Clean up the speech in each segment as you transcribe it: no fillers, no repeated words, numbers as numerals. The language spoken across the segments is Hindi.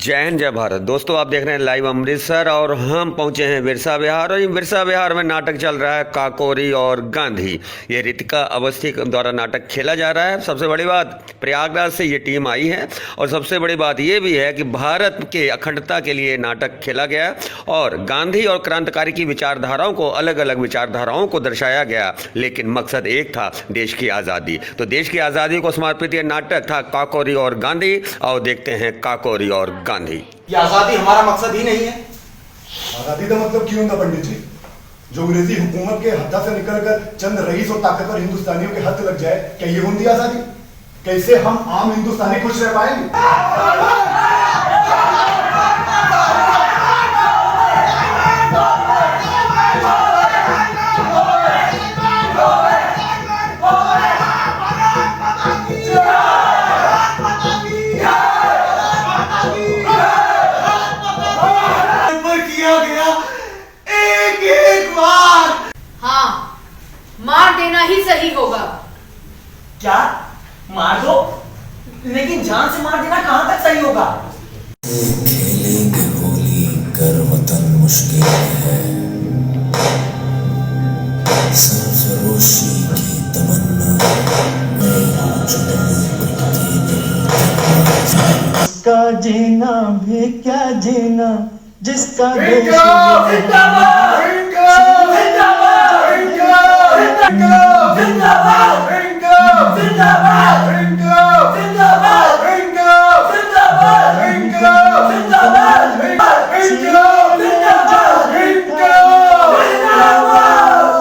जय हिंद जय भारत। दोस्तों आप देख रहे हैं लाइव अमृतसर और हम पहुंचे हैं बिरसा विहार और ये बिरसा विहार में नाटक चल रहा है काकोरी और गांधी। ये रितिका अवस्थी द्वारा नाटक खेला जा रहा है। सबसे बड़ी बात प्रयागराज से ये टीम आई है और सबसे बड़ी बात ये भी है कि भारत के अखंडता के लिए नाटक खेला गया और गांधी और क्रांतिकारी की विचारधाराओं को अलग अलग विचारधाराओं को दर्शाया गया, लेकिन मकसद एक था, देश की आज़ादी। तो देश की आज़ादी को समर्पित ये नाटक था काकोरी और गांधी। और देखते हैं काकोरी और गांधी। ये आजादी हमारा मकसद ही नहीं है। आजादी का मतलब क्यों होगा पंडित जी? जो अंग्रेजी हुकूमत के हत्था से निकलकर चंद रईस और ताकतवर हिंदुस्तानियों के हाथ लग जाए, क्या ये होती आजादी? कैसे हम आम हिंदुस्तानी खुश रह पाएंगे? हाँ, मार देना ही सही होगा। क्या मार दो, लेकिन जान से मार देना कहां तक सही होगा? खेलेंगे होली कर वतन मुश्किल है, सरफरोशी की तमन्ना जिसका जीना भी क्या जीना, जिसका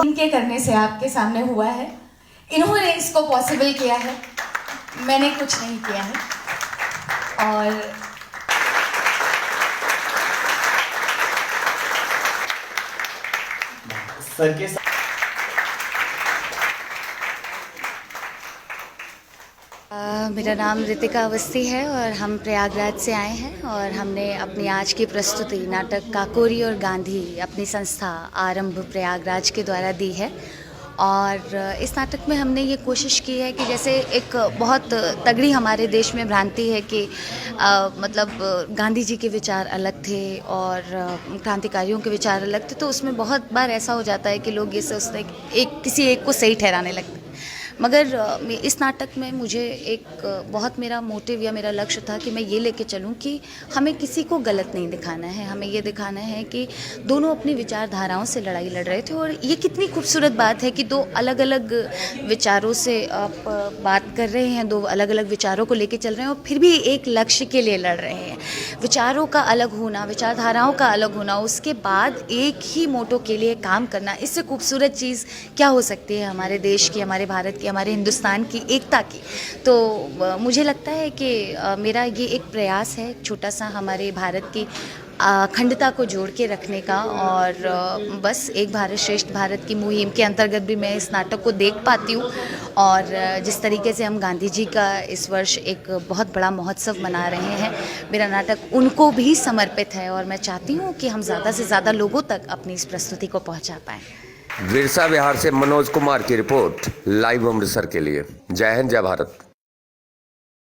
इनके करने से आपके सामने हुआ है। इन्होंने इसको पॉसिबल किया है, मैंने कुछ नहीं किया है। और सर के मेरा नाम रितिका अवस्थी है और हम प्रयागराज से आए हैं और हमने अपनी आज की प्रस्तुति नाटक काकोरी और गांधी अपनी संस्था आरंभ प्रयागराज के द्वारा दी है। और इस नाटक में हमने ये कोशिश की है कि जैसे एक बहुत तगड़ी हमारे देश में भ्रांति है कि मतलब गांधी जी के विचार अलग थे और क्रांतिकारियों के विचार अलग थे, तो उसमें बहुत बार ऐसा हो जाता है कि लोग ये सोचते हैं किसी एक को सही ठहराने लगते हैं। मगर इस नाटक में मुझे एक बहुत मेरा मोटिव या मेरा लक्ष्य था कि मैं ये लेके चलूँ कि हमें किसी को गलत नहीं दिखाना है, हमें ये दिखाना है कि दोनों अपनी विचारधाराओं से लड़ाई लड़ रहे थे। और ये कितनी खूबसूरत बात है कि दो अलग अलग विचारों से आप बात कर रहे हैं, दो अलग अलग विचारों को लेके चल रहे हैं और फिर भी एक लक्ष्य के लिए लड़ रहे हैं। विचारों का अलग होना, विचारधाराओं का अलग होना, उसके बाद एक ही मोटो के लिए काम करना, इससे खूबसूरत चीज़ क्या हो सकती है हमारे देश की, हमारे भारत की, हमारे हिंदुस्तान की एकता की। तो मुझे लगता है कि मेरा ये एक प्रयास है छोटा सा हमारे भारत की अखंडता को जोड़ के रखने का। और बस एक भारत श्रेष्ठ भारत की मुहिम के अंतर्गत भी मैं इस नाटक को देख पाती हूँ। और जिस तरीके से हम गांधी जी का इस वर्ष एक बहुत बड़ा महोत्सव मना रहे हैं, मेरा नाटक उनको भी समर्पित है और मैं चाहती हूँ कि हम ज़्यादा से ज़्यादा लोगों तक अपनी इस प्रस्तुति को पहुँचा पाएँ। बिरसा विहार से मनोज कुमार की रिपोर्ट लाइव अमृतसर के लिए। जय हिंद जय भारत।